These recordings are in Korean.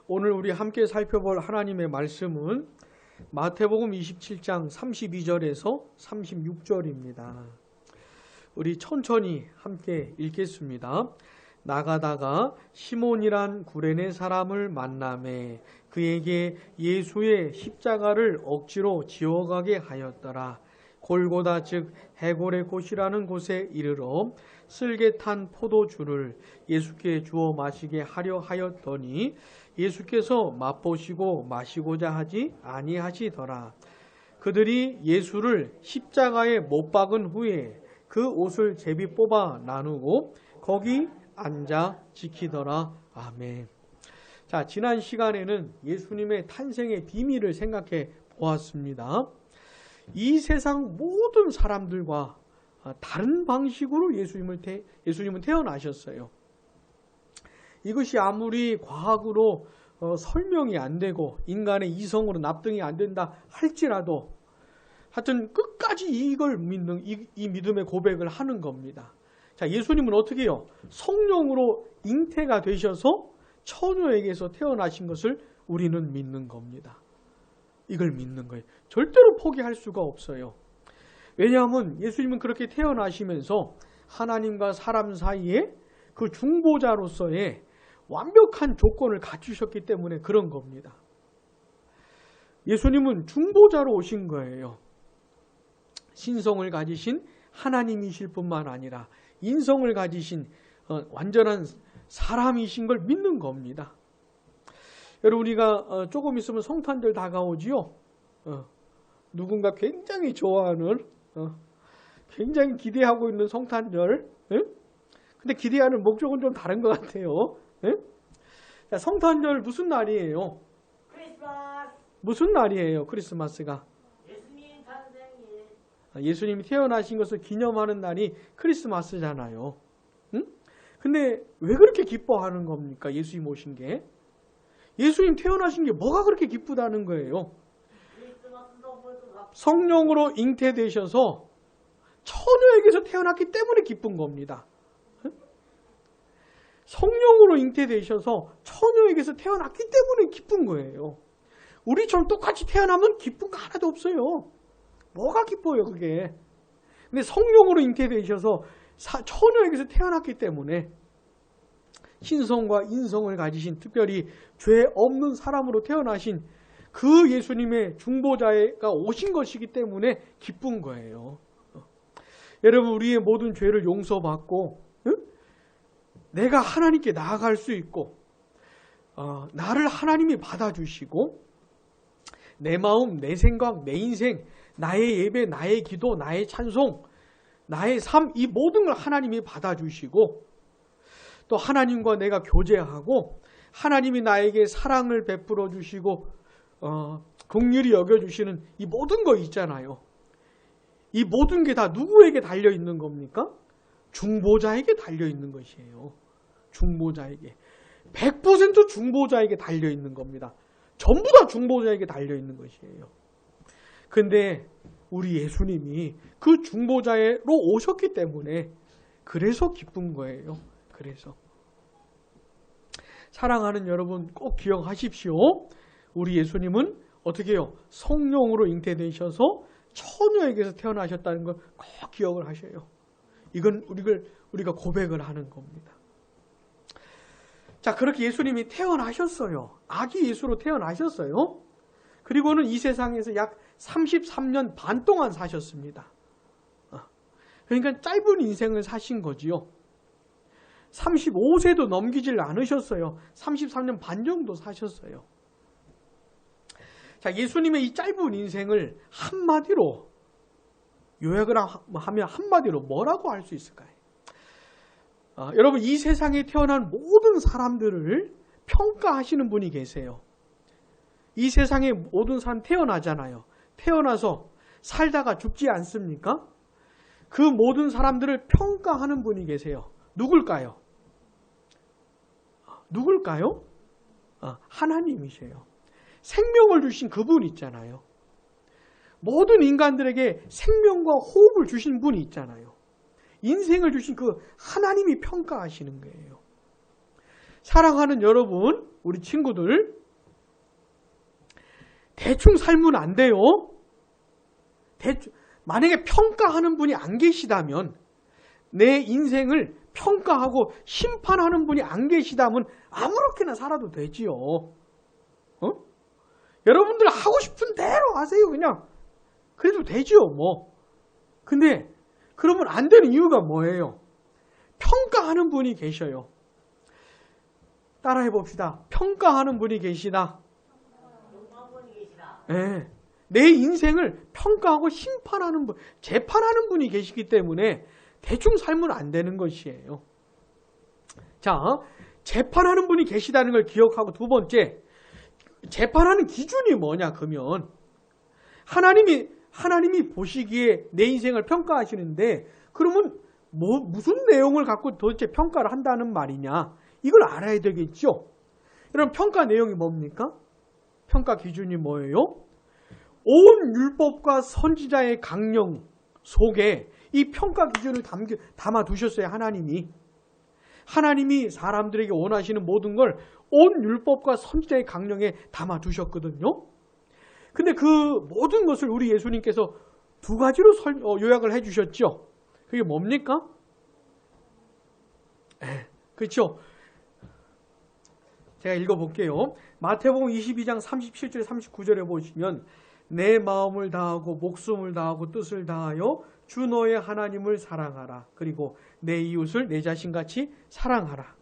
오늘 우리 함께 살펴볼 하나님의 말씀은 마태복음 27장 32절에서 36절입니다. 우리 천천히 함께 읽겠습니다. 나가다가 시몬이란 구레네 사람을 만나매 그에게 예수의 십자가를 억지로 지어가게 하였더라. 골고다 즉 해골의 곳이라는 곳에 이르러 쓸개 탄 포도주를 예수께 주어 마시게 하려 하였더니 예수께서 맛보시고 마시고자 하지 아니하시더라. 그들이 예수를 십자가에 못 박은 후에 그 옷을 제비 뽑아 나누고 거기 앉아 지키더라. 아멘. 자, 지난 시간에는 예수님의 탄생의 비밀을 생각해 보았습니다. 이 세상 모든 사람들과 다른 방식으로 예수님은 태어나셨어요. 이것이 아무리 과학으로 설명이 안 되고 인간의 이성으로 납득이 안 된다 할지라도 하여튼 끝까지 이걸 믿는 이 믿음의 고백을 하는 겁니다. 자, 예수님은 어떻게 해요? 성령으로 잉태가 되셔서 처녀에게서 태어나신 것을 우리는 믿는 겁니다. 이걸 믿는 거예요. 절대로 포기할 수가 없어요. 왜냐하면 예수님은 그렇게 태어나시면서 하나님과 사람 사이에 그 중보자로서의 완벽한 조건을 갖추셨기 때문에 그런 겁니다. 예수님은 중보자로 오신 거예요. 신성을 가지신 하나님이실 뿐만 아니라 인성을 가지신 완전한 사람이신 걸 믿는 겁니다. 여러분, 우리가 조금 있으면 성탄절 다가오지요. 누군가 굉장히 좋아하는 굉장히 기대하고 있는 성탄절. 근데 기대하는 목적은 좀 다른 것 같아요. 자, 성탄절 무슨 날이에요? 크리스마스. 무슨 날이에요? 크리스마스가? 예수님 탄생일. 예수님이 태어나신 것을 기념하는 날이 크리스마스잖아요. 근데 왜 그렇게 기뻐하는 겁니까? 예수님 오신 게. 예수님 태어나신 게 뭐가 그렇게 기쁘다는 거예요? 성령으로 잉태되셔서 처녀에게서 태어났기 때문에 기쁜 겁니다. 성령으로 잉태되셔서 처녀에게서 태어났기 때문에 기쁜 거예요. 우리처럼 똑같이 태어나면 기쁜 거 하나도 없어요. 뭐가 기뻐요, 그게. 근데 성령으로 잉태되셔서 처녀에게서 태어났기 때문에 신성과 인성을 가지신, 특별히 죄 없는 사람으로 태어나신 그 예수님의 중보자가 오신 것이기 때문에 기쁜 거예요. 여러분, 우리의 모든 죄를 용서받고 내가 하나님께 나아갈 수 있고 나를 하나님이 받아주시고 내 마음, 내 생각, 내 인생, 나의 예배, 나의 기도, 나의 찬송, 나의 삶, 이 모든 걸 하나님이 받아주시고 또 하나님과 내가 교제하고 하나님이 나에게 사랑을 베풀어 주시고 긍휼히 여겨주시는 이 모든 거 있잖아요. 이 모든 게 다 누구에게 달려있는 겁니까? 중보자에게 달려있는 것이에요. 중보자에게. 100% 중보자에게 달려있는 겁니다. 전부 다 중보자에게 달려있는 것이에요. 근데 우리 예수님이 그 중보자로 오셨기 때문에 그래서 기쁜 거예요. 그래서. 사랑하는 여러분, 꼭 기억하십시오. 우리 예수님은 어떻게 해요? 성령으로 잉태되셔서 처녀에게서 태어나셨다는 걸 꼭 기억을 하셔요. 이건 우리가 고백을 하는 겁니다. 자, 그렇게 예수님이 태어나셨어요. 아기 예수로 태어나셨어요. 그리고는 이 세상에서 약 33년 반 동안 사셨습니다. 그러니까 짧은 인생을 사신 거지요. 35세도 넘기질 않으셨어요. 33년 반 정도 사셨어요. 자, 예수님의 이 짧은 인생을 한마디로 요약을 하면 한마디로 뭐라고 할 수 있을까요? 여러분, 이 세상에 태어난 모든 사람들을 평가하시는 분이 계세요. 이 세상에 모든 사람 태어나잖아요. 태어나서 살다가 죽지 않습니까? 그 모든 사람들을 평가하는 분이 계세요. 누굴까요? 누굴까요? 하나님이세요. 생명을 주신 그분 있잖아요. 모든 인간들에게 생명과 호흡을 주신 분이 있잖아요. 인생을 주신 그 하나님이 평가하시는 거예요. 사랑하는 여러분, 우리 친구들 대충 살면 안 돼요. 만약에 평가하는 분이 안 계시다면, 내 인생을 평가하고 심판하는 분이 안 계시다면 아무렇게나 살아도 되지요. 여러분들 하고 싶은 대로 하세요. 그냥. 그래도 되지요. 뭐. 근데 그러면 안 되는 이유가 뭐예요? 평가하는 분이 계셔요. 따라해 봅시다. 평가하는 분이 계시다. 네. 내 인생을 평가하고 심판하는 분, 재판하는 분이 계시기 때문에 대충 살면 안 되는 것이에요. 자, 재판하는 분이 계시다는 걸 기억하고, 두 번째, 재판하는 기준이 뭐냐 그러면 하나님이 보시기에 내 인생을 평가하시는데, 그러면 무슨 내용을 갖고 도대체 평가를 한다는 말이냐, 이걸 알아야 되겠죠. 여러분, 평가 내용이 뭡니까? 평가 기준이 뭐예요? 온 율법과 선지자의 강령 속에 이 평가 기준을 담아 두셨어요. 하나님이 사람들에게 원하시는 모든 걸 온 율법과 선지자의 강령에 담아 두셨거든요. 근데 그 모든 것을 우리 예수님께서 두 가지로 요약을 해 주셨죠. 그게 뭡니까? 그렇죠. 제가 읽어볼게요. 마태복음 22장 37절 39절에 보시면, 내 마음을 다하고 목숨을 다하고 뜻을 다하여 주 너의 하나님을 사랑하라. 그리고 내 이웃을 내 자신같이 사랑하라.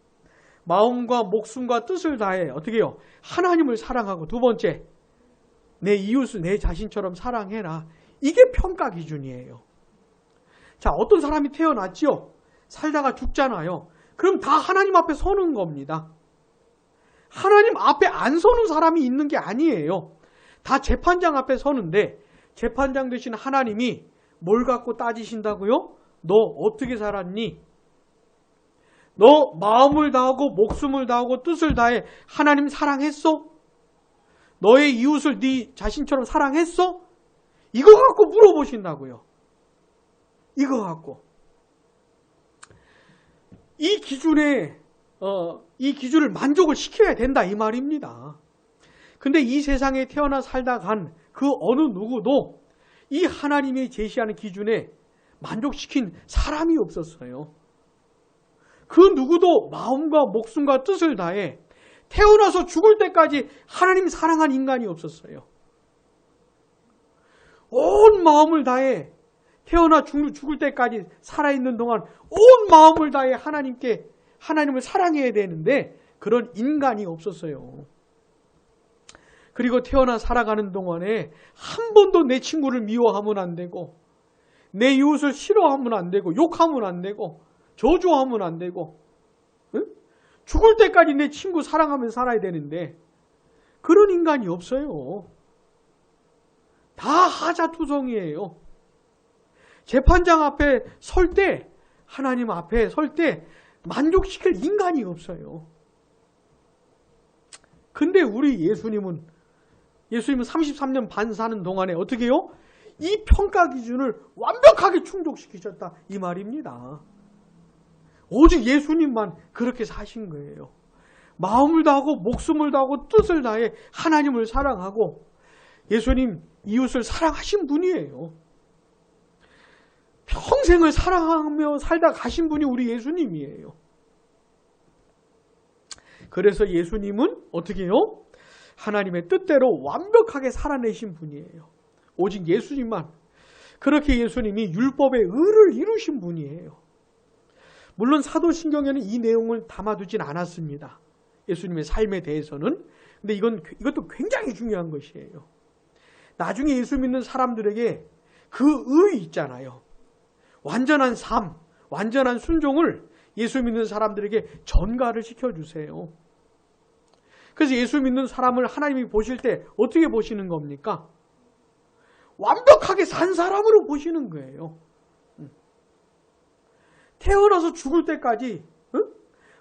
마음과 목숨과 뜻을 다해 어떻게 해요? 하나님을 사랑하고, 두 번째, 내 이웃을 내 자신처럼 사랑해라. 이게 평가 기준이에요. 자, 어떤 사람이 태어났죠? 살다가 죽잖아요. 그럼 다 하나님 앞에 서는 겁니다. 하나님 앞에 안 서는 사람이 있는 게 아니에요. 다 재판장 앞에 서는데, 재판장 되신 하나님이 뭘 갖고 따지신다고요? 너 어떻게 살았니? 너 마음을 다하고 목숨을 다하고 뜻을 다해 하나님 사랑했어? 너의 이웃을 네 자신처럼 사랑했어? 이거 갖고 물어보신다고요. 이거 갖고. 이 기준을 만족을 시켜야 된다 이 말입니다. 근데 이 세상에 태어나 살다 간 그 어느 누구도 이 하나님이 제시하는 기준에 만족시킨 사람이 없었어요. 그 누구도 마음과 목숨과 뜻을 다해 태어나서 죽을 때까지 하나님 사랑한 인간이 없었어요. 온 마음을 다해 태어나 죽을 때까지 살아있는 동안 온 마음을 다해 하나님을 사랑해야 되는데 그런 인간이 없었어요. 그리고 태어나 살아가는 동안에 한 번도 내 친구를 미워하면 안 되고, 내 이웃을 싫어하면 안 되고, 욕하면 안 되고, 저주하면 안 되고, 응? 죽을 때까지 내 친구 사랑하면 살아야 되는데 그런 인간이 없어요. 다 하자투성이에요. 재판장 앞에 설 때, 하나님 앞에 설 때 만족시킬 인간이 없어요. 근데 우리 예수님은 33년 반 사는 동안에 어떻게 해요? 이 평가 기준을 완벽하게 충족시키셨다 이 말입니다. 오직 예수님만 그렇게 사신 거예요. 마음을 다하고 목숨을 다하고 뜻을 다해 하나님을 사랑하고 예수님 이웃을 사랑하신 분이에요. 평생을 사랑하며 살다 가신 분이 우리 예수님이에요. 그래서 예수님은 어떻게 해요? 하나님의 뜻대로 완벽하게 살아내신 분이에요. 오직 예수님만. 그렇게 예수님이 율법의 의를 이루신 분이에요. 물론 사도신경에는 이 내용을 담아두진 않았습니다. 예수님의 삶에 대해서는. 근데 이것도 굉장히 중요한 것이에요. 나중에 예수 믿는 사람들에게 그 의 있잖아요. 완전한 삶, 완전한 순종을 예수 믿는 사람들에게 전가를 시켜주세요. 그래서 예수 믿는 사람을 하나님이 보실 때 어떻게 보시는 겁니까? 완벽하게 산 사람으로 보시는 거예요. 태어나서 죽을 때까지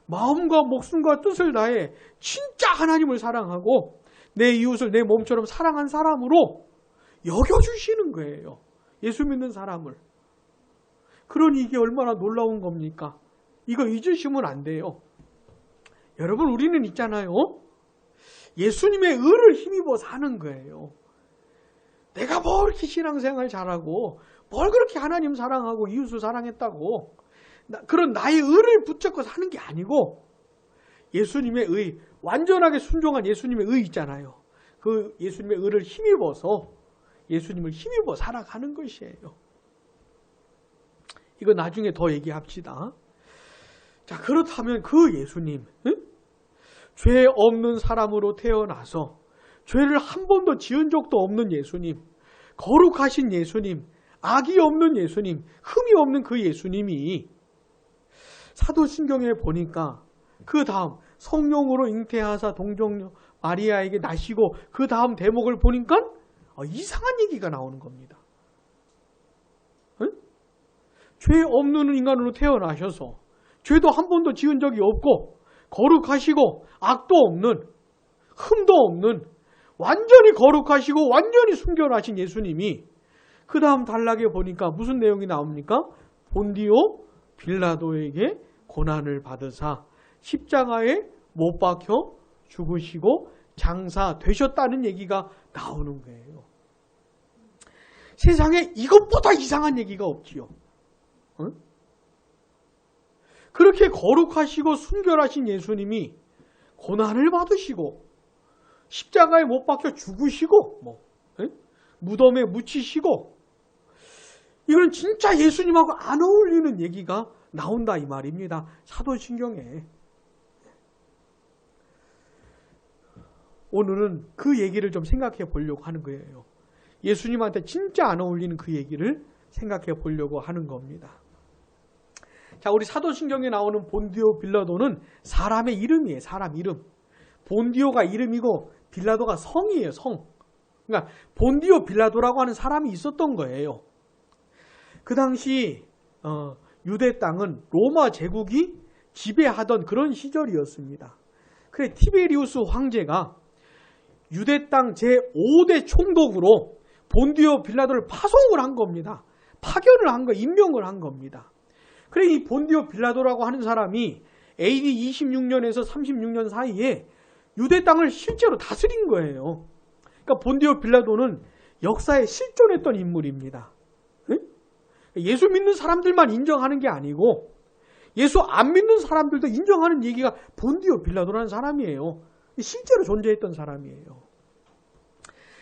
마음과 목숨과 뜻을 다해 진짜 하나님을 사랑하고 내 이웃을 내 몸처럼 사랑한 사람으로 여겨주시는 거예요. 예수 믿는 사람을. 그러니 이게 얼마나 놀라운 겁니까? 이거 잊으시면 안 돼요. 여러분, 우리는 있잖아요. 예수님의 의를 힘입어 사는 거예요. 내가 뭐 이렇게 신앙생활 잘하고 뭘 그렇게 하나님 사랑하고 이웃을 사랑했다고 그런 나의 의를 붙잡고 사는 게 아니고 예수님의 의, 완전하게 순종한 예수님의 의 있잖아요. 그 예수님의 의를 힘입어서 예수님을 힘입어 살아가는 것이에요. 이거 나중에 더 얘기합시다. 자, 그렇다면 그 예수님, 죄 없는 사람으로 태어나서 죄를 한 번도 지은 적도 없는 예수님, 거룩하신 예수님, 악이 없는 예수님, 흠이 없는 그 예수님이 사도신경에 보니까 그 다음 성령으로 잉태하사 동정녀 마리아에게 나시고 그 다음 대목을 보니까 이상한 얘기가 나오는 겁니다. 죄 없는 인간으로 태어나셔서 죄도 한 번도 지은 적이 없고 거룩하시고 악도 없는 흠도 없는 완전히 거룩하시고 완전히 순결하신 예수님이 그 다음 단락에 보니까 무슨 내용이 나옵니까? 본디오 빌라도에게 고난을 받으사 십자가에 못 박혀 죽으시고 장사되셨다는 얘기가 나오는 거예요. 세상에 이것보다 이상한 얘기가 없지요. 응? 그렇게 거룩하시고 순결하신 예수님이 고난을 받으시고 십자가에 못 박혀 죽으시고 무덤에 묻히시고 이건 진짜 예수님하고 안 어울리는 얘기가 나온다 이 말입니다. 사도신경에. 오늘은 그 얘기를 좀 생각해 보려고 하는 거예요. 예수님한테 진짜 안 어울리는 그 얘기를 생각해 보려고 하는 겁니다. 자, 우리 사도신경에 나오는 본디오 빌라도는 사람의 이름이에요. 사람 이름. 본디오가 이름이고 빌라도가 성이에요. 성. 그러니까 본디오 빌라도라고 하는 사람이 있었던 거예요. 그 당시 유대 땅은 로마 제국이 지배하던 그런 시절이었습니다. 그래 티베리우스 황제가 유대 땅 제5대 총독으로 본디오 빌라도를 파송을 한 겁니다. 파견을 한 거, 임명을 한 겁니다. 그래 이 본디오 빌라도라고 하는 사람이 AD 26년에서 36년 사이에 유대 땅을 실제로 다스린 거예요. 그러니까 본디오 빌라도는 역사에 실존했던 인물입니다. 예수 믿는 사람들만 인정하는 게 아니고 예수 안 믿는 사람들도 인정하는 얘기가 본디오 빌라도라는 사람이에요. 실제로 존재했던 사람이에요.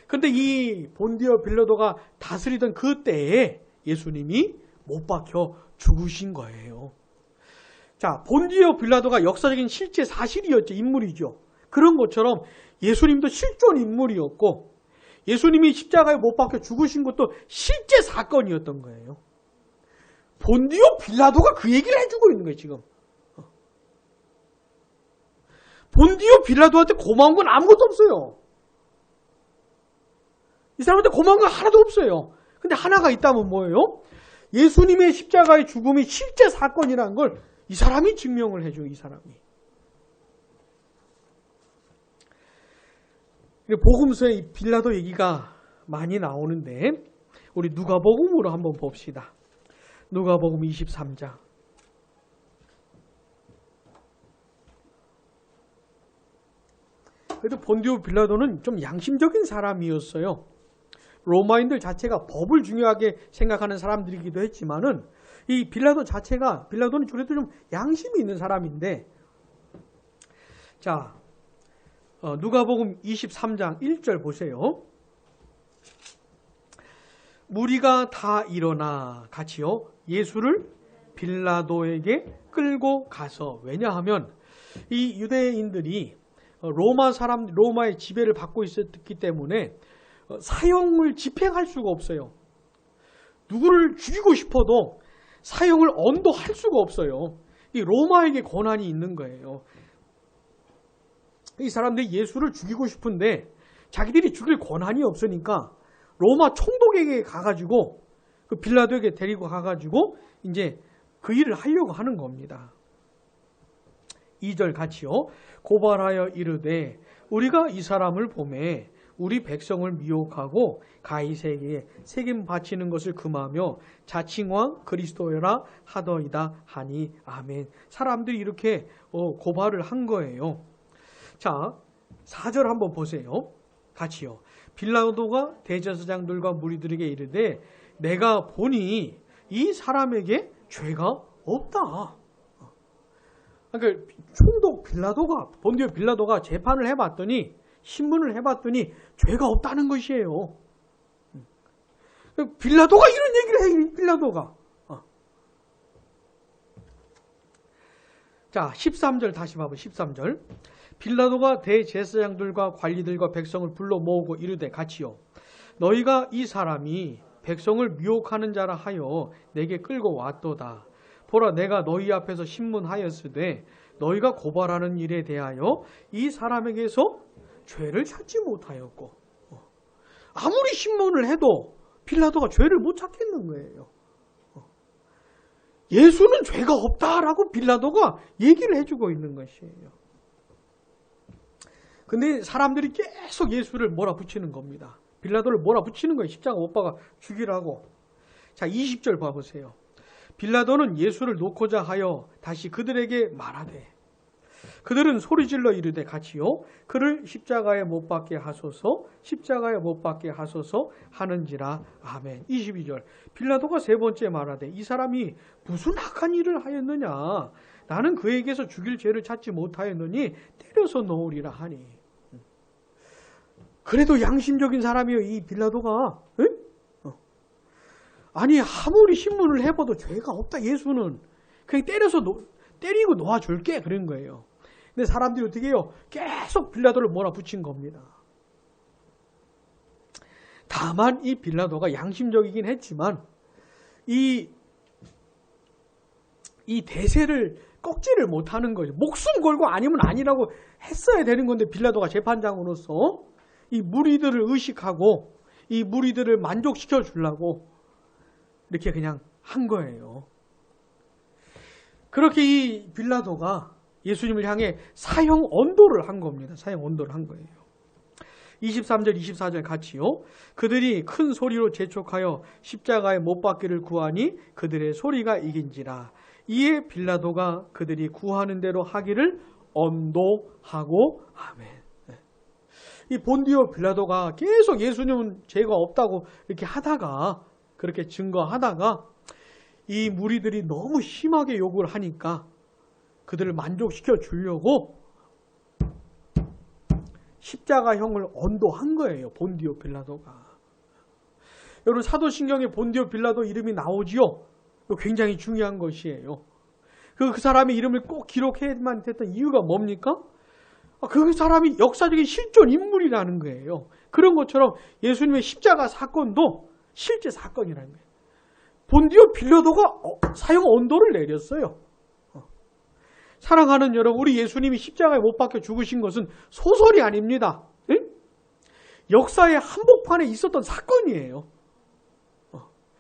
그런데 이 본디오 빌라도가 다스리던 그 때에 예수님이 못 박혀 죽으신 거예요. 자, 본디오 빌라도가 역사적인 실제 사실이었죠. 인물이죠. 그런 것처럼 예수님도 실존 인물이었고 예수님이 십자가에 못 박혀 죽으신 것도 실제 사건이었던 거예요. 본디오 빌라도가 그 얘기를 해주고 있는 거예요, 지금. 본디오 빌라도한테 고마운 건 아무것도 없어요. 이 사람한테 고마운 건 하나도 없어요. 근데 하나가 있다면 뭐예요? 예수님의 십자가의 죽음이 실제 사건이라는 걸 이 사람이 증명을 해줘요, 이 사람이. 복음서에 이 빌라도 얘기가 많이 나오는데 우리 누가복음으로 한번 봅시다. 누가복음 23장. 그래도 본디오 빌라도는 좀 양심적인 사람이었어요. 로마인들 자체가 법을 중요하게 생각하는 사람들이기도 했지만은 이 빌라도는 그래도 좀 양심이 있는 사람인데, 자, 누가복음 23장 1절 보세요. 무리가 다 일어나 같이요 예수를 빌라도에게 끌고 가서, 왜냐하면 이 유대인들이 로마의 지배를 받고 있었기 때문에 사형을 집행할 수가 없어요. 누구를 죽이고 싶어도 사형을 언도할 수가 없어요. 이 로마에게 권한이 있는 거예요. 이 사람들이 예수를 죽이고 싶은데 자기들이 죽일 권한이 없으니까 로마 총독에게 가가지고 그 빌라도에게 데리고 가가지고 이제 그 일을 하려고 하는 겁니다. 2절 같이요. 고발하여 이르되 우리가 이 사람을 보매 우리 백성을 미혹하고 가이사에게 세금 바치는 것을 금하며 자칭왕 그리스도여라 하더이다 하니 아멘. 사람들이 이렇게 고발을 한 거예요. 자, 4절 한번 보세요. 같이요. 빌라도가 대제사장들과 무리들에게 이르되 내가 보니 이 사람에게 죄가 없다. 그러니까 총독 빌라도가, 본디오 빌라도가 재판을 해봤더니, 신문을 해봤더니 죄가 없다는 것이에요. 빌라도가 이런 얘기를 해, 빌라도가. 자, 13절 다시 봐봐. 13절. 빌라도가 대제사장들과 관리들과 백성을 불러 모으고 이르되 같이요. 너희가 이 사람이 백성을 미혹하는 자라 하여 내게 끌고 왔도다. 보라, 내가 너희 앞에서 신문하였으되 너희가 고발하는 일에 대하여 이 사람에게서 죄를 찾지 못하였고, 아무리 신문을 해도 빌라도가 죄를 못 찾겠는 거예요. 예수는 죄가 없다라고 빌라도가 얘기를 해주고 있는 것이에요. 근데 사람들이 계속 예수를 몰아붙이는 겁니다. 빌라도를 몰아붙이는 거예요. 십자가 못 박아 죽이라고. 자, 20절 봐보세요. 빌라도는 예수를 놓고자 하여 다시 그들에게 말하되 그들은 소리질러 이르되 같이요. 그를 십자가에 못 박게 하소서, 십자가에 못 박게 하소서 하는지라. 아멘. 22절. 빌라도가 세 번째 말하되 이 사람이 무슨 악한 일을 하였느냐. 나는 그에게서 죽일 죄를 찾지 못하였느니 때려서 놓으리라 하니. 그래도 양심적인 사람이요, 이 빌라도가. 아니, 아무리 신문을 해봐도 죄가 없다, 예수는. 그냥 때리고 놓아줄게. 그런 거예요. 근데 사람들이 어떻게 해요? 계속 빌라도를 몰아붙인 겁니다. 다만 이 빌라도가 양심적이긴 했지만 이 대세를 꺾지를 못하는 거죠. 목숨 걸고 아니면 아니라고 했어야 되는 건데 빌라도가 재판장으로서 이 무리들을 의식하고 이 무리들을 만족시켜 주려고 이렇게 그냥 한 거예요. 그렇게 이 빌라도가 예수님을 향해 사형 언도를 한 겁니다. 사형 언도를 한 거예요. 23절, 24절 같이요. 그들이 큰 소리로 재촉하여 십자가에 못 박기를 구하니 그들의 소리가 이긴지라. 이에 빌라도가 그들이 구하는 대로 하기를 언도하고. 아멘. 이 본디오 빌라도가 계속 예수님은 죄가 없다고 이렇게 하다가, 그렇게 증거하다가 이 무리들이 너무 심하게 요구를 하니까 그들을 만족시켜 주려고 십자가형을 언도한 거예요. 본디오 빌라도가. 여러분, 사도신경에 본디오 빌라도 이름이 나오지요? 이거 굉장히 중요한 것이에요. 그 사람의 이름을 꼭 기록해야만 됐던 이유가 뭡니까? 그 사람이 역사적인 실존 인물이라는 거예요. 그런 것처럼 예수님의 십자가 사건도 실제 사건이라는 거예요. 본디오 빌라도가 사형 언도를 내렸어요. 사랑하는 여러분, 우리 예수님이 십자가에 못 박혀 죽으신 것은 소설이 아닙니다. 역사의 한복판에 있었던 사건이에요.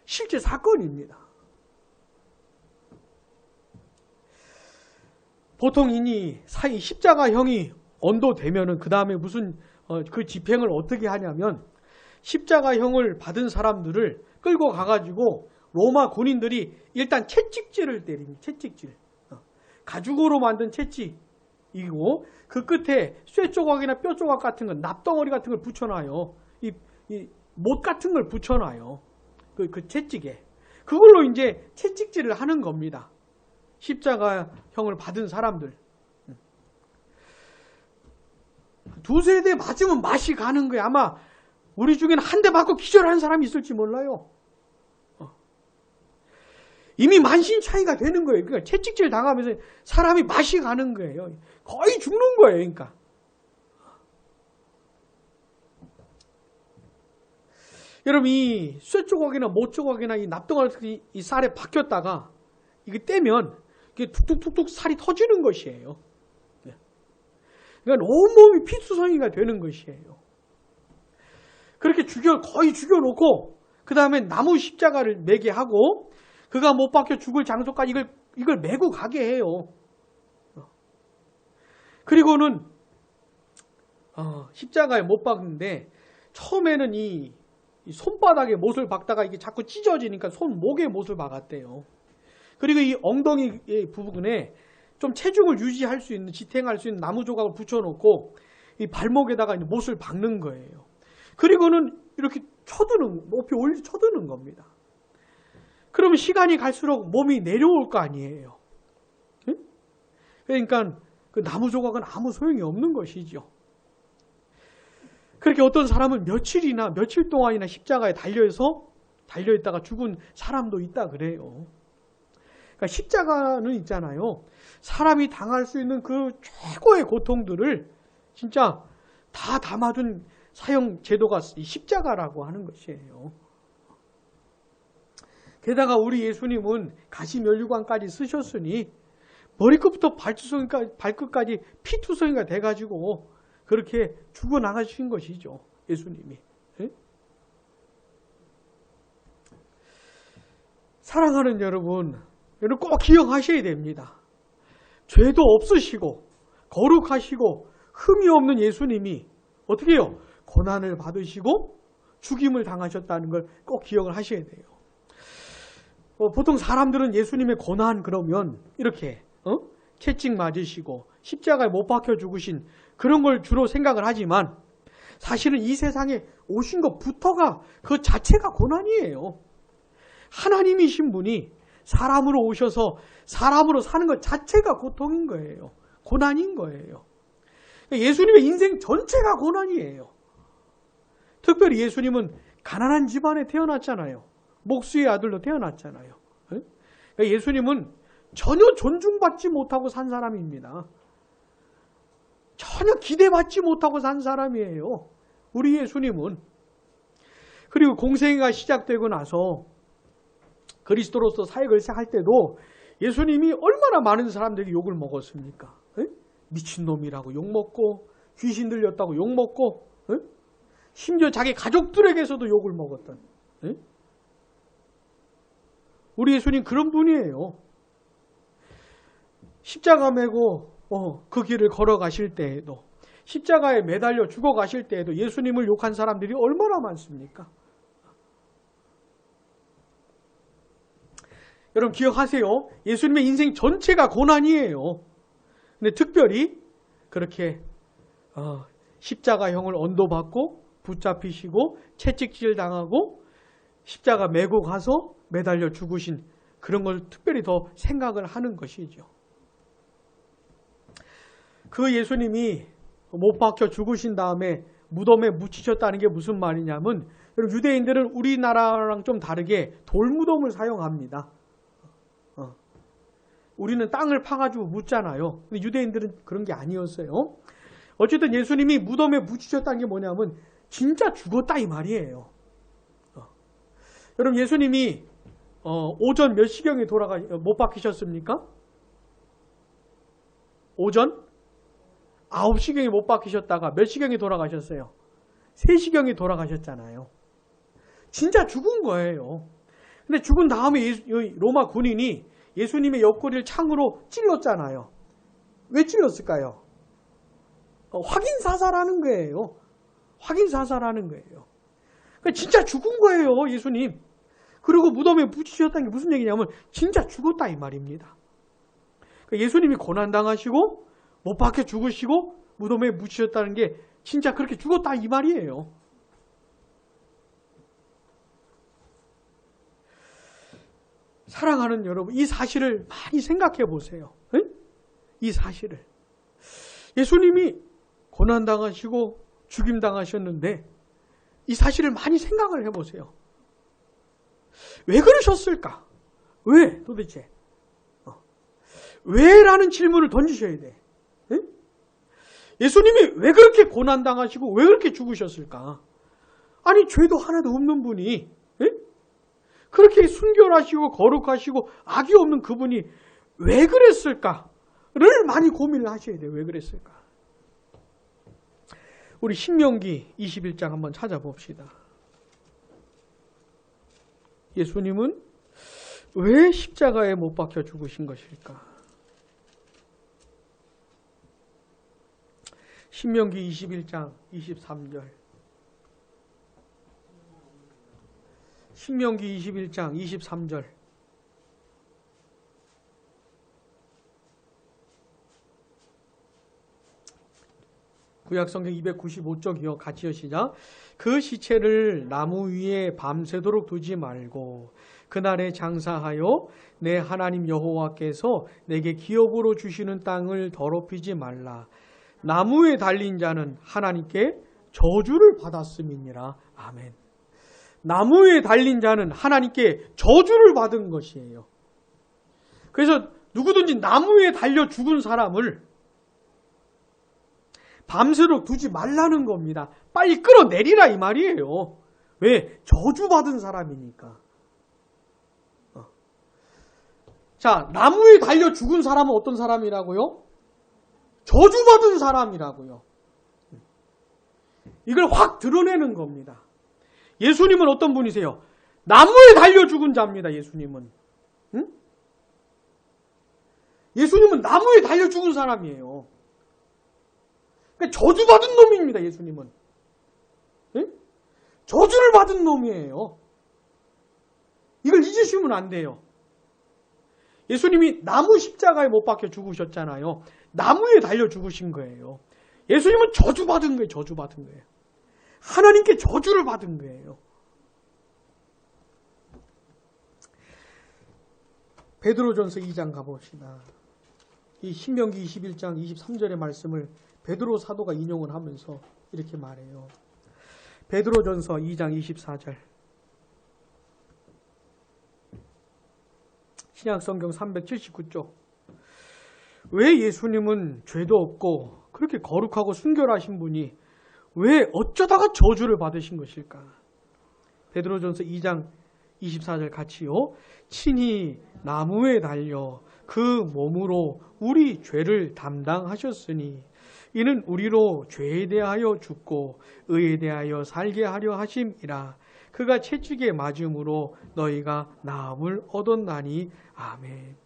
실제 사건입니다. 보통 이 십자가형이 언도되면은 그 다음에 무슨 그 집행을 어떻게 하냐면 십자가형을 받은 사람들을 끌고 가가지고 로마 군인들이 일단 채찍질을 때립니다. 채찍질. 가죽으로 만든 채찍이고 그 끝에 쇠 조각이나 뼈 조각 같은 건 납덩어리 같은 걸 붙여놔요. 이 못 같은 걸 붙여놔요. 그 채찍에. 그걸로 이제 채찍질을 하는 겁니다. 십자가형을 받은 사람들. 두세 대 맞으면 맛이 가는 거예요. 아마 우리 중에는 한 대 맞고 기절하는 사람이 있을지 몰라요. 이미 만신차이가 되는 거예요. 그러니까 채찍질 당하면서 사람이 맛이 가는 거예요. 거의 죽는 거예요. 그러니까. 여러분, 이 쇠조각이나 못조각이나 이 납덩어리 이 살에 박혔다가 이게 떼면 이게 툭툭툭툭 살이 터지는 것이에요. 그러니까 온몸이 피투성이가 되는 것이에요. 그렇게 거의 죽여놓고 그 다음에 나무 십자가를 매게 하고 그가 못 박혀 죽을 장소까지 이걸 메고 가게 해요. 그리고는 십자가에 못 박는데 처음에는 이 손바닥에 못을 박다가 이게 자꾸 찢어지니까 손목에 못을 박았대요. 그리고 이 엉덩이 부분에 좀 체중을 유지할 수 있는, 지탱할 수 있는 나무 조각을 붙여놓고 이 발목에다가 못을 박는 거예요. 그리고는 이렇게 높이 쳐드는 겁니다. 그러면 시간이 갈수록 몸이 내려올 거 아니에요. 그러니까 그 나무 조각은 아무 소용이 없는 것이죠. 그렇게 어떤 사람은 며칠 동안이나 십자가에 달려있다가 죽은 사람도 있다 그래요. 그러니까 십자가는 있잖아요. 사람이 당할 수 있는 그 최고의 고통들을 진짜 다 담아둔 사형 제도가 이 십자가라고 하는 것이에요. 게다가 우리 예수님은 가시면류관까지 쓰셨으니 머리끝부터 발끝까지 피투성이가 돼가지고 그렇게 죽어나가신 것이죠. 예수님이. 사랑하는 여러분 꼭 기억하셔야 됩니다. 죄도 없으시고 거룩하시고 흠이 없는 예수님이 어떻게 해요? 고난을 받으시고 죽임을 당하셨다는 걸 꼭 기억을 하셔야 돼요. 보통 사람들은 예수님의 고난 그러면 이렇게 채찍 맞으시고 십자가에 못 박혀 죽으신 그런 걸 주로 생각을 하지만 사실은 이 세상에 오신 것부터가 그 자체가 고난이에요. 하나님이신 분이 사람으로 오셔서 사람으로 사는 것 자체가 고통인 거예요. 고난인 거예요. 예수님의 인생 전체가 고난이에요. 특별히 예수님은 가난한 집안에 태어났잖아요. 목수의 아들로 태어났잖아요. 예수님은 전혀 존중받지 못하고 산 사람입니다. 전혀 기대받지 못하고 산 사람이에요. 우리 예수님은. 그리고 공생애가 시작되고 나서 그리스도로서 사역을 시작할 때도 예수님이 얼마나 많은 사람들이 욕을 먹었습니까? 미친놈이라고 욕먹고 귀신 들렸다고 욕먹고 심지어 자기 가족들에게서도 욕을 먹었던 우리 예수님 그런 분이에요. 십자가 메고 그 길을 걸어가실 때에도 십자가에 매달려 죽어가실 때에도 예수님을 욕한 사람들이 얼마나 많습니까? 여러분 기억하세요. 예수님의 인생 전체가 고난이에요. 근데 특별히 그렇게 십자가형을 언도받고 붙잡히시고 채찍질 당하고 십자가 메고 가서 매달려 죽으신 그런 걸 특별히 더 생각을 하는 것이죠. 그 예수님이 못 박혀 죽으신 다음에 무덤에 묻히셨다는 게 무슨 말이냐면 유대인들은 우리나라랑 좀 다르게 돌무덤을 사용합니다. 우리는 땅을 파가지고 묻잖아요. 근데 유대인들은 그런 게 아니었어요. 어쨌든 예수님이 무덤에 묻히셨다는 게 뭐냐면 진짜 죽었다 이 말이에요. 여러분 예수님이 오전 몇 시경에 못 박히셨습니까? 오전 9시경에 못 박히셨다가 몇 시경에 돌아가셨어요? 3시경에 돌아가셨잖아요. 진짜 죽은 거예요. 근데 죽은 다음에 로마 군인이 예수님의 옆구리를 창으로 찔렀잖아요. 왜 찔렀을까요? 확인 사살하는 거예요. 확인 사살하는 거예요. 그러니까 진짜 죽은 거예요, 예수님. 그리고 무덤에 묻히셨다는 게 무슨 얘기냐면 진짜 죽었다 이 말입니다. 그러니까 예수님이 고난당하시고 못 박혀 죽으시고 무덤에 묻히셨다는 게 진짜 그렇게 죽었다 이 말이에요. 사랑하는 여러분, 이 사실을 많이 생각해 보세요. 이 사실을. 예수님이 고난당하시고 죽임당하셨는데 이 사실을 많이 생각을 해보세요. 왜 그러셨을까? 왜 도대체? 왜라는 질문을 던지셔야 돼. 예수님이 왜 그렇게 고난당하시고 왜 그렇게 죽으셨을까? 아니 죄도 하나도 없는 분이 그렇게 순결하시고 거룩하시고 악이 없는 그분이 왜 그랬을까를 많이 고민을 하셔야 돼요. 왜 그랬을까? 우리 신명기 21장 한번 찾아봅시다. 예수님은 왜 십자가에 못 박혀 죽으신 것일까? 신명기 21장 23절. 신명기 21장 23절. 구약성경 295쪽이요. 같이요. 시작. 그 시체를 나무 위에 밤새도록 두지 말고 그날에 장사하여 내 하나님 여호와께서 내게 기업으로 주시는 땅을 더럽히지 말라. 나무에 달린 자는 하나님께 저주를 받았음이니라. 아멘. 나무에 달린 자는 하나님께 저주를 받은 것이에요. 그래서 누구든지 나무에 달려 죽은 사람을 밤새도록 두지 말라는 겁니다. 빨리 끌어내리라 이 말이에요. 왜? 저주받은 사람이니까. 자, 나무에 달려 죽은 사람은 어떤 사람이라고요? 저주받은 사람이라고요. 이걸 확 드러내는 겁니다. 예수님은 어떤 분이세요? 나무에 달려 죽은 자입니다. 예수님은. 응? 예수님은 나무에 달려 죽은 사람이에요. 그러니까 저주받은 놈입니다. 예수님은. 응? 저주를 받은 놈이에요. 이걸 잊으시면 안 돼요. 예수님이 나무 십자가에 못 박혀 죽으셨잖아요. 나무에 달려 죽으신 거예요. 예수님은 저주받은 거예요. 저주받은 거예요. 하나님께 저주를 받은 거예요. 베드로전서 2장 가봅시다. 이 신명기 21장 23절의 말씀을 베드로 사도가 인용을 하면서 이렇게 말해요. 베드로전서 2장 24절. 신약성경 379쪽. 왜 예수님은 죄도 없고 그렇게 거룩하고 순결하신 분이 왜 어쩌다가 저주를 받으신 것일까? 베드로전서 2장 24절 같이요. 친히 나무에 달려 그 몸으로 우리 죄를 담당하셨으니 이는 우리로 죄에 대하여 죽고 의에 대하여 살게 하려 하심이라. 그가 채찍에 맞음으로 너희가 나음을 얻었나니. 아멘.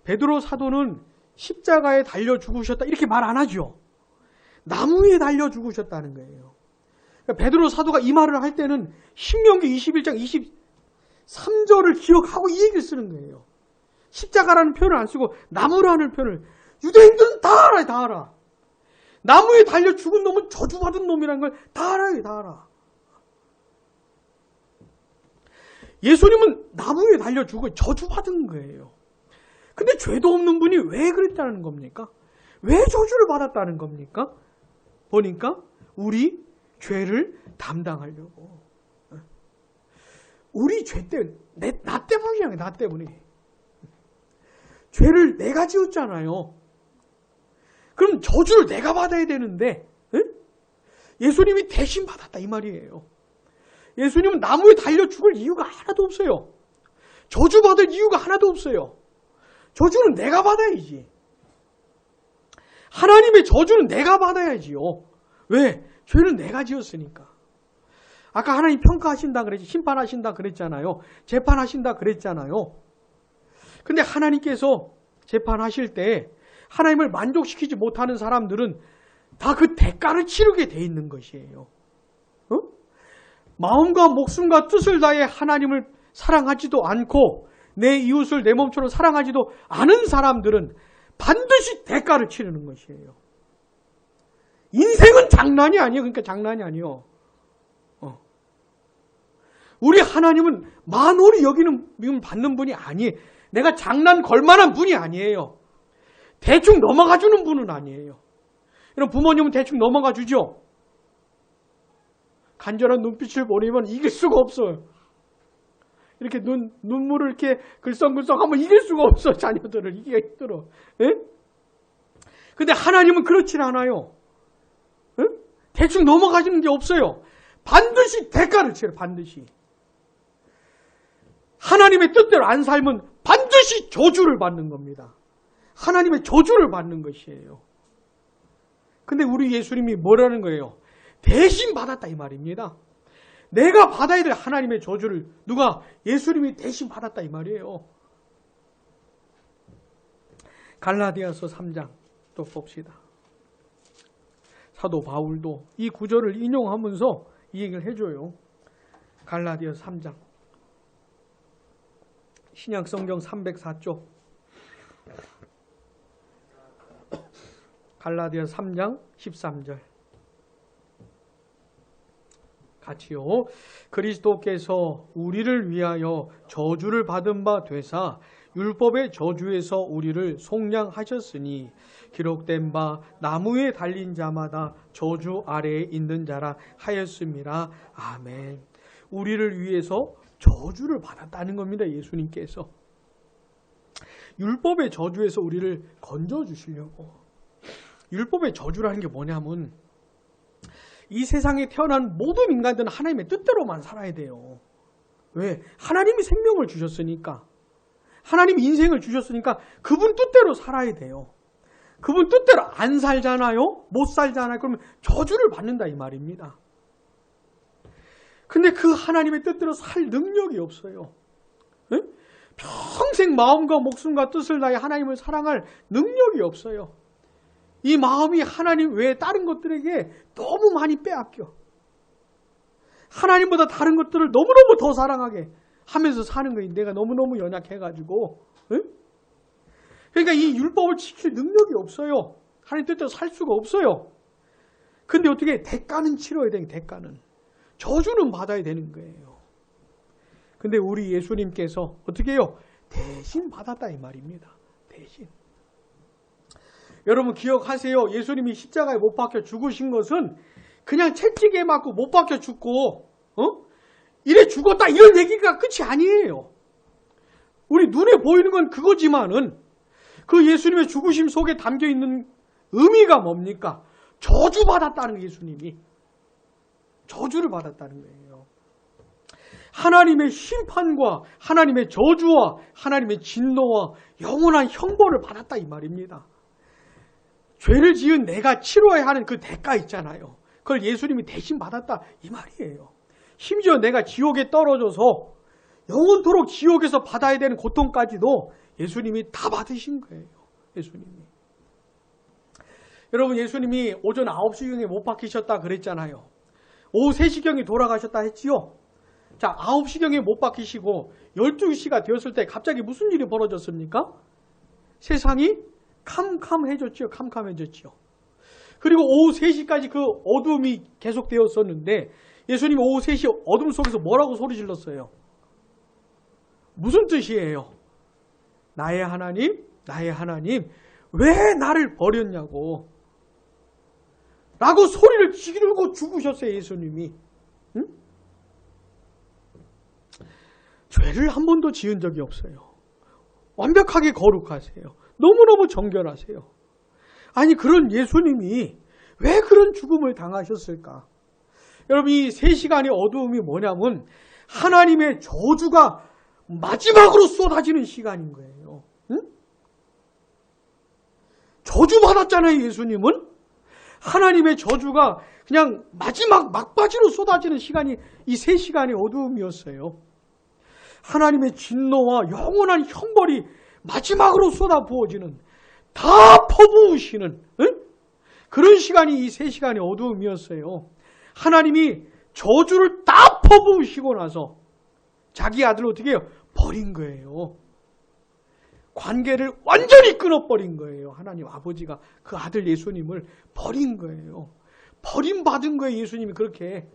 베드로 사도는 십자가에 달려 죽으셨다 이렇게 말 안 하죠. 나무에 달려 죽으셨다는 거예요. 그러니까 베드로 사도가 이 말을 할 때는 신명기 21장 23절을 기억하고 이 얘기를 쓰는 거예요. 십자가라는 표현을 안 쓰고 나무라는 표현을. 유대인들은 다 알아요. 다 알아. 나무에 달려 죽은 놈은 저주받은 놈이라는 걸 다 알아요. 다 알아. 예수님은 나무에 달려 죽어 저주받은 거예요. 근데 죄도 없는 분이 왜 그랬다는 겁니까? 왜 저주를 받았다는 겁니까? 보니까 우리 죄를 담당하려고. 우리 죄 때문에, 나 때문이야. 나 때문에. 죄를 내가 지었잖아요. 그럼 저주를 내가 받아야 되는데 예수님이 대신 받았다 이 말이에요. 예수님은 나무에 달려 죽을 이유가 하나도 없어요. 저주받을 이유가 하나도 없어요. 저주는 내가 받아야지. 하나님의 저주는 내가 받아야지요. 왜? 죄는 내가 지었으니까. 아까 하나님 평가하신다 그랬지, 심판하신다 그랬잖아요. 재판하신다 그랬잖아요. 근데 하나님께서 재판하실 때 하나님을 만족시키지 못하는 사람들은 다 그 대가를 치르게 돼 있는 것이에요. 마음과 목숨과 뜻을 다해 하나님을 사랑하지도 않고 내 이웃을 내 몸처럼 사랑하지도 않은 사람들은 반드시 대가를 치르는 것이에요. 인생은 장난이 아니에요. 그러니까 장난이 아니에요. 우리 하나님은 만홀히 여기는 받는 분이 아니에요. 내가 장난 걸 만한 분이 아니에요. 대충 넘어가 주는 분은 아니에요. 이런 부모님은 대충 넘어가 주죠. 간절한 눈빛을 보내면 이길 수가 없어요. 이렇게 눈물을 이렇게 글썽글썽하면 이길 수가 없어. 자녀들을 이기가 힘들어. 예? 근데 하나님은 그렇지 않아요. 예? 대충 넘어가지는 게 없어요. 반드시 대가를 치러요. 반드시. 하나님의 뜻대로 안 살면 반드시 저주를 받는 겁니다. 하나님의 저주를 받는 것이에요. 근데 우리 예수님이 뭐라는 거예요? 대신 받았다 이 말입니다. 내가 받아야 될 하나님의 저주를 누가? 예수님이 대신 받았다 이 말이에요. 갈라디아서 3장 또 봅시다. 사도 바울도 이 구절을 인용하면서 이 얘기를 해줘요. 갈라디아서 3장 신약성경 304쪽 갈라디아서 3장 13절 같이요. 그리스도께서 우리를 위하여 저주를 받은 바 되사 율법의 저주에서 우리를 속량하셨으니 기록된 바 나무에 달린 자마다 저주 아래에 있는 자라 하였습니다. 아멘. 우리를 위해서 저주를 받았다는 겁니다. 예수님께서. 율법의 저주에서 우리를 건져주시려고. 율법의 저주라는 게 뭐냐면 이 세상에 태어난 모든 인간들은 하나님의 뜻대로만 살아야 돼요. 왜? 하나님이 생명을 주셨으니까. 하나님이 인생을 주셨으니까 그분 뜻대로 살아야 돼요. 그분 뜻대로 안 살잖아요? 못 살잖아요? 그러면 저주를 받는다 이 말입니다. 근데 그 하나님의 뜻대로 살 능력이 없어요. 에? 평생 마음과 목숨과 뜻을 다해 하나님을 사랑할 능력이 없어요. 이 마음이 하나님 외에 다른 것들에게 너무 많이 빼앗겨. 하나님보다 다른 것들을 너무너무 더 사랑하게 하면서 사는 거예요. 내가 너무너무 연약해가지고. 응? 그러니까 이 율법을 지킬 능력이 없어요. 하나님 뜻대로 살 수가 없어요. 근데 어떻게 대가는 치러야 돼요. 대가는. 저주는 받아야 되는 거예요. 근데 우리 예수님께서 어떻게 해요? 대신 받았다 이 말입니다. 대신. 여러분 기억하세요. 예수님이 십자가에 못 박혀 죽으신 것은 그냥 채찍에 맞고 못 박혀 죽고 이래 죽었다 이런 얘기가 끝이 아니에요. 우리 눈에 보이는 건 그거지만은 그 예수님의 죽으심 속에 담겨있는 의미가 뭡니까? 저주받았다는 거예요. 예수님이. 저주를 받았다는 거예요. 하나님의 심판과 하나님의 저주와 하나님의 진노와 영원한 형벌을 받았다 이 말입니다. 죄를 지은 내가 치러야 하는 그 대가 있잖아요. 그걸 예수님이 대신 받았다 이 말이에요. 심지어 내가 지옥에 떨어져서 영원토록 지옥에서 받아야 되는 고통까지도 예수님이 다 받으신 거예요. 예수님이. 여러분 예수님이 오전 9시경에 못 박히셨다 그랬잖아요. 오후 3시경에 돌아가셨다 했지요. 자 9시경에 못 박히시고 12시가 되었을 때 갑자기 무슨 일이 벌어졌습니까? 세상이 캄캄해졌지요. 캄캄해졌지요. 그리고 오후 3시까지 그 어둠이 계속되었었는데 예수님 오후 3시 어둠 속에서 뭐라고 소리 질렀어요? 무슨 뜻이에요? 나의 하나님, 나의 하나님, 왜 나를 버렸냐고. 라고 소리를 지르고 죽으셨어요. 예수님이. 응? 죄를 한 번도 지은 적이 없어요. 완벽하게 거룩하세요. 너무너무 정결하세요. 아니 그런 예수님이 왜 그런 죽음을 당하셨을까? 여러분 이 3시간의 어두움이 뭐냐면 하나님의 저주가 마지막으로 쏟아지는 시간인 거예요. 응? 저주받았잖아요. 예수님은. 하나님의 저주가 그냥 마지막 막바지로 쏟아지는 시간이 이 3시간의 어두움이었어요. 하나님의 진노와 영원한 형벌이 마지막으로 쏟아 부어지는 다 퍼부으시는 그런 시간이 이 3시간의 어두움이었어요. 하나님이 저주를 다 퍼부으시고 나서 자기 아들을 어떻게 해요? 버린 거예요. 관계를 완전히 끊어버린 거예요. 하나님 아버지가 그 아들 예수님을 버린 거예요. 버림받은 거예요. 예수님이 그렇게.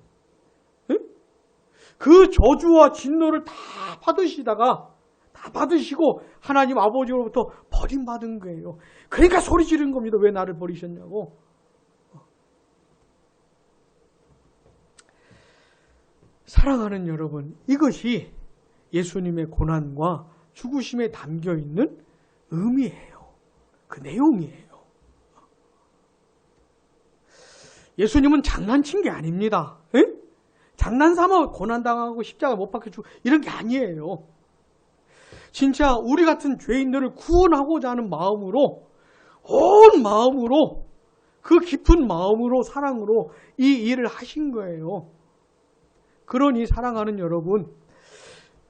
그 저주와 진노를 다 받으시다가 다 받으시고 하나님 아버지로부터 버림받은 거예요. 그러니까 소리 지른 겁니다. 왜 나를 버리셨냐고. 사랑하는 여러분, 이것이 예수님의 고난과 죽으심에 담겨있는 의미예요. 그 내용이에요. 예수님은 장난친 게 아닙니다. 에? 장난삼아 고난당하고 십자가 못 박혀 죽고 이런 게 아니에요. 진짜 우리 같은 죄인들을 구원하고자 하는 마음으로 온 마음으로 그 깊은 마음으로 사랑으로 이 일을 하신 거예요. 그러니 사랑하는 여러분,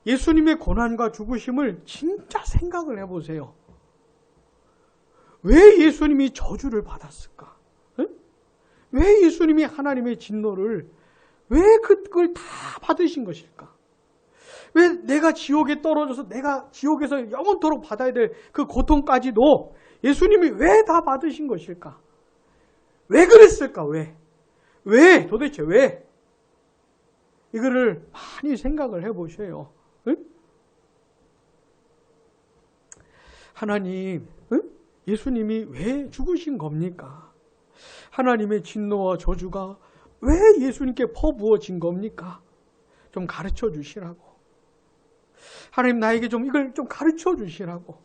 예수님의 고난과 죽으심을 진짜 생각을 해보세요. 왜 예수님이 저주를 받았을까? 에? 왜 예수님이 하나님의 진노를 왜 그걸 다 받으신 것일까? 왜 내가 지옥에 떨어져서 내가 지옥에서 영원토록 받아야 될 그 고통까지도 예수님이 왜 다 받으신 것일까? 왜 그랬을까? 왜? 도대체 왜? 이거를 많이 생각을 해보세요. 응? 하나님, 응? 예수님이 왜 죽으신 겁니까? 하나님의 진노와 저주가 왜 예수님께 퍼부어진 겁니까? 좀 가르쳐 주시라고. 하나님 나에게 좀 이걸 좀 가르쳐 주시라고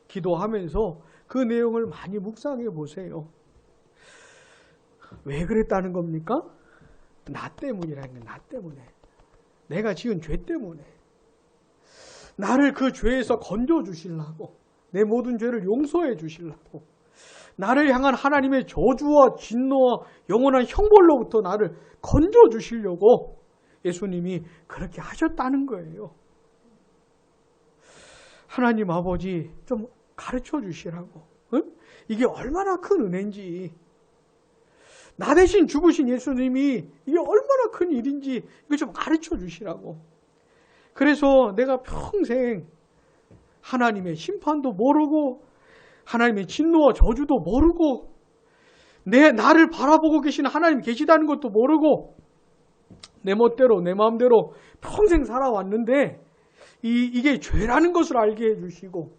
기도하면서 그 내용을 많이 묵상해 보세요. 왜 그랬다는 겁니까? 나 때문이라는 거예요. 나 때문에. 내가 지은 죄 때문에. 나를 그 죄에서 건져 주시려고. 내 모든 죄를 용서해 주시려고. 나를 향한 하나님의 저주와 진노와 영원한 형벌로부터 나를 건져 주시려고 예수님이 그렇게 하셨다는 거예요. 하나님 아버지 좀 가르쳐 주시라고. 응? 이게 얼마나 큰 은혜인지. 나 대신 죽으신 예수님이 이게 얼마나 큰 일인지 이거 좀 가르쳐 주시라고. 그래서 내가 평생 하나님의 심판도 모르고 하나님의 진노와 저주도 모르고 나를 바라보고 계신 하나님 계시다는 것도 모르고 내 멋대로 내 마음대로 평생 살아왔는데 이게 죄라는 것을 알게 해주시고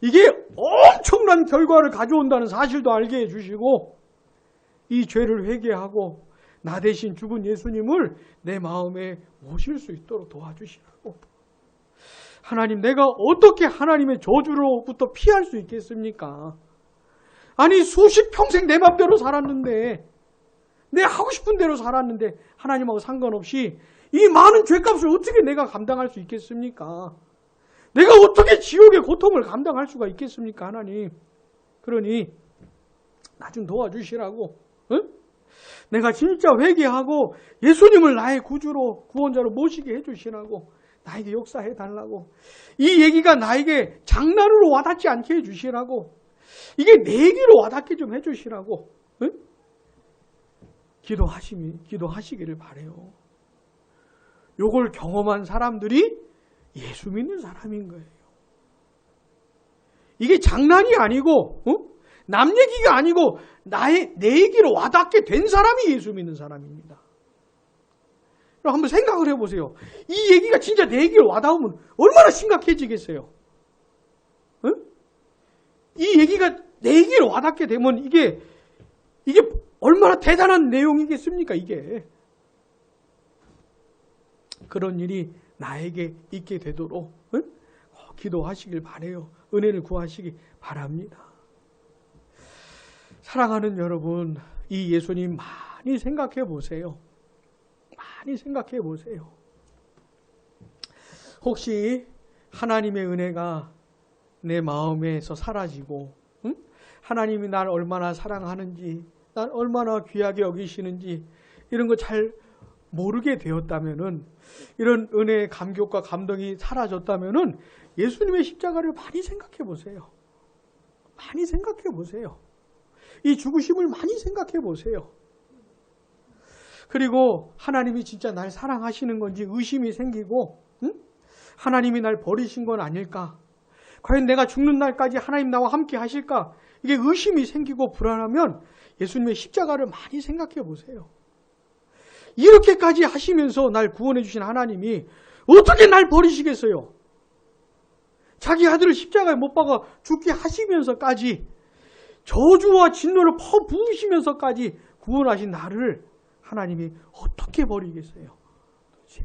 이게 엄청난 결과를 가져온다는 사실도 알게 해주시고 이 죄를 회개하고 나 대신 죽은 예수님을 내 마음에 모실 수 있도록 도와주시라고. 하나님, 내가 어떻게 하나님의 저주로부터 피할 수 있겠습니까? 아니 수십 평생 내 맘대로 살았는데 내 하고 싶은 대로 살았는데 하나님하고 상관없이 이 많은 죄값을 어떻게 내가 감당할 수 있겠습니까? 내가 어떻게 지옥의 고통을 감당할 수가 있겠습니까? 하나님. 그러니 나 좀 도와주시라고. 응? 내가 진짜 회개하고 예수님을 나의 구주로 구원자로 모시게 해주시라고. 나에게 역사해 달라고. 이 얘기가 나에게 장난으로 와닿지 않게 해주시라고. 이게 내 얘기로 와닿게 좀 해주시라고. 응? 기도하시기를 바라요. 요걸 경험한 사람들이 예수 믿는 사람인 거예요. 이게 장난이 아니고 남 얘기가 아니고 내 얘기로 와닿게 된 사람이 예수 믿는 사람입니다. 그럼 한번 생각을 해보세요. 이 얘기가 진짜 내 얘기로 와닿으면 얼마나 심각해지겠어요. 응? 이 얘기가 내 얘기로 와닿게 되면 이게 얼마나 대단한 내용이겠습니까? 이게. 그런 일이 나에게 있게 되도록 기도하시길 바라요. 은혜를 구하시기 바랍니다. 사랑하는 여러분, 이 예수님 많이 생각해 보세요. 많이 생각해 보세요. 혹시 하나님의 은혜가 내 마음에서 사라지고 하나님이 날 얼마나 사랑하는지 날 얼마나 귀하게 여기시는지 이런 거 잘 모르게 되었다면은 이런 은혜의 감격과 감동이 사라졌다면은 예수님의 십자가를 많이 생각해 보세요. 많이 생각해 보세요. 이 죽으심을 많이 생각해 보세요. 그리고 하나님이 진짜 날 사랑하시는 건지 의심이 생기고 하나님이 날 버리신 건 아닐까? 과연 내가 죽는 날까지 하나님 나와 함께 하실까? 이게 의심이 생기고 불안하면 예수님의 십자가를 많이 생각해 보세요. 이렇게까지 하시면서 날 구원해 주신 하나님이 어떻게 날 버리시겠어요? 자기 아들을 십자가에 못 박아 죽게 하시면서까지 저주와 진노를 퍼부으시면서까지 구원하신 나를 하나님이 어떻게 버리겠어요? 도대체.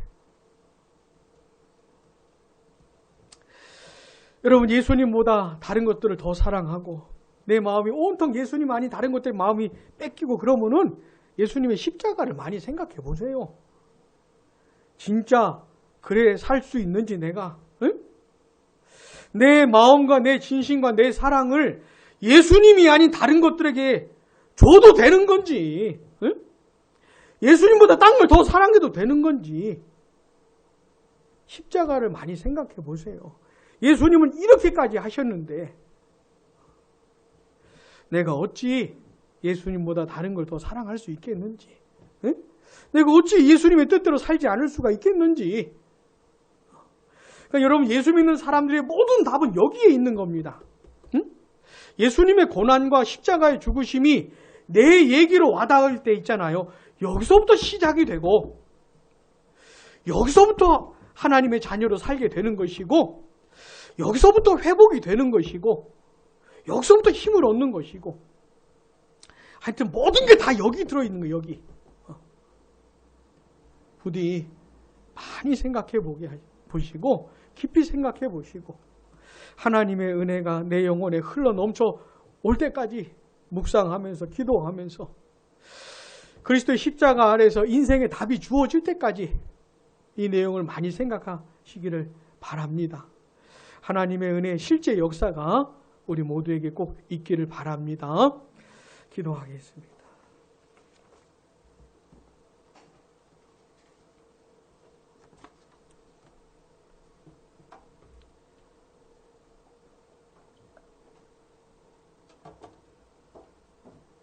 여러분, 예수님보다 다른 것들을 더 사랑하고 내 마음이 온통 예수님 아닌 다른 것들에 마음이 뺏기고 그러면은 예수님의 십자가를 많이 생각해 보세요. 진짜 그래 살 수 있는지 내가 내 마음과 내 진심과 내 사랑을 예수님이 아닌 다른 것들에게 줘도 되는 건지 예수님보다 딴 걸 더 사랑해도 되는 건지 십자가를 많이 생각해 보세요. 예수님은 이렇게까지 하셨는데 내가 어찌 예수님보다 다른 걸 더 사랑할 수 있겠는지 내가 어찌 예수님의 뜻대로 살지 않을 수가 있겠는지 그러니까 여러분 예수 믿는 사람들의 모든 답은 여기에 있는 겁니다. 예수님의 고난과 십자가의 죽으심이 내 얘기로 와닿을 때 있잖아요. 여기서부터 시작이 되고 여기서부터 하나님의 자녀로 살게 되는 것이고, 여기서부터 회복이 되는 것이고, 여기서부터 힘을 얻는 것이고, 하여튼 모든 게 다 여기 들어있는 거예요. 여기. 부디 많이 생각해 보시고 깊이 생각해 보시고 하나님의 은혜가 내 영혼에 흘러 넘쳐 올 때까지 묵상하면서 기도하면서 그리스도의 십자가 아래서 인생의 답이 주어질 때까지 이 내용을 많이 생각하시기를 바랍니다. 하나님의 은혜의 실제 역사가 우리 모두에게 꼭 있기를 바랍니다. 기도하겠습니다.